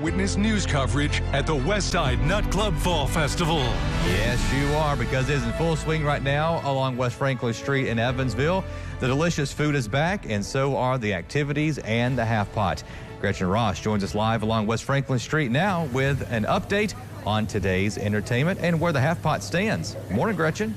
Eyewitness news coverage at the Westside Nut Club Fall Festival. Yes, you are, because it is in full swing right now along West Franklin Street in Evansville. The delicious food is back, and so are the activities and the half pot. Gretchen Ross joins us live along West Franklin Street now with an update on today's entertainment and where the half pot stands. Morning, Gretchen.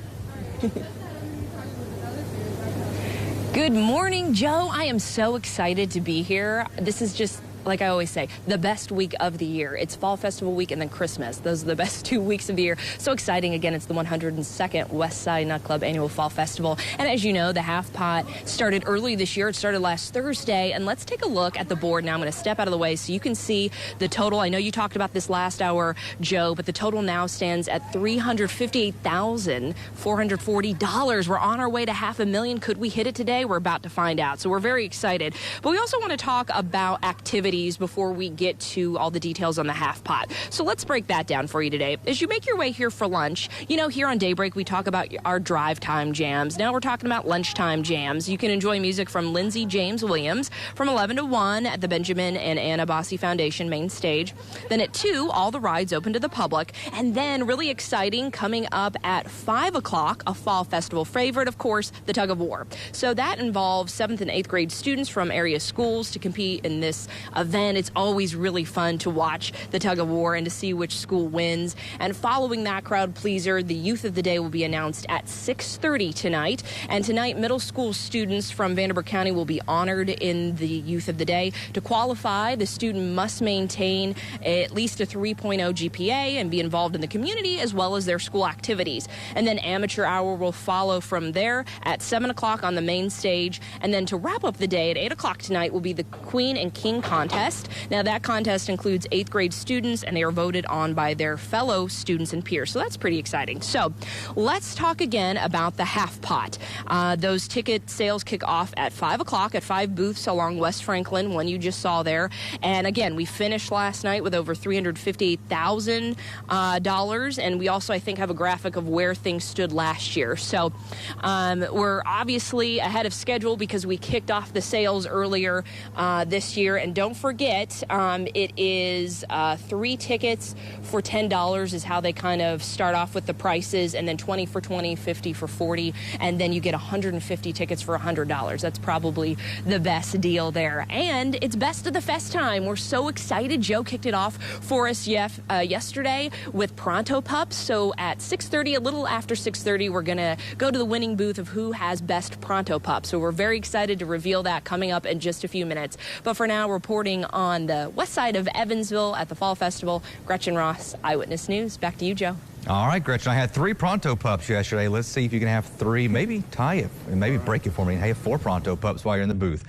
Good morning, Joe. I am so excited to be here. This is just, like I always say, the best week of the year. It's Fall Festival week and then Christmas. Those are the best 2 weeks of the year. So exciting. Again, it's the 102nd Westside Nut Club Annual Fall Festival. And as you know, the half pot started early this year. It started last Thursday. And let's take a look at the board. Now I'm going to step out of the way so you can see the total. I know you talked about this last hour, Joe, but the total now stands at $358,440. We're on our way to $500,000. Could we hit it today? We're about to find out. So we're very excited. But we also want to talk about activities before we get to all the details on the half pot. So let's break that down for you today. As you make your way here for lunch, you know, here on Daybreak, we talk about our drive time jams. Now we're talking about lunchtime jams. You can enjoy music from Lindsey James Williams from 11 to 1 at the Benjamin and Anna Bossi Foundation main stage. Then at 2, all the rides open to the public. And then really exciting, coming up at 5 o'clock, a fall festival favorite, of course, the tug of war. So that involves 7th and 8th grade students from area schools to compete in this event. It's always really fun to watch the tug of war and to see which school wins. And following that crowd pleaser, the youth of the day will be announced at 6:30 tonight. And tonight, middle school students from Vanderbilt County will be honored in the youth of the day. To qualify, the student must maintain at least a 3.0 GPA and be involved in the community as well as their school activities. And then amateur hour will follow from there at 7 o'clock on the main stage. And then to wrap up the day at 8 o'clock tonight will be the Queen and King contest. Now, that contest includes 8th grade students, and they are voted on by their fellow students and peers. So that's pretty exciting. So let's talk again about the half pot. Those ticket sales kick off at 5 o'clock at 5 booths along West Franklin, one you just saw there. And again, we finished last night with over $358,000. And we also, I think, have a graphic of where things stood last year. So we're obviously ahead of schedule because we kicked off the sales earlier this year. And don't forget, it is 3 tickets for $10 is how they kind of start off with the prices, and then 20 for 20, 50 for 40, and then you get 150 tickets for $100. That's probably the best deal there. And it's best of the fest time. We're so excited. Joe kicked it off for us yesterday with Pronto Pups. So at 6:30, a little after 6:30, we're going to go to the winning booth of who has best Pronto Pups. So we're very excited to reveal that coming up in just a few minutes. But for now, reporting on the west side of Evansville at the Fall Festival, Gretchen Ross, Eyewitness News. Back to you, Joe. All right, Gretchen, I had 3 Pronto Pups yesterday. Let's see if you can have 3, maybe tie it, and maybe break it for me and have 4 Pronto Pups while you're in the booth.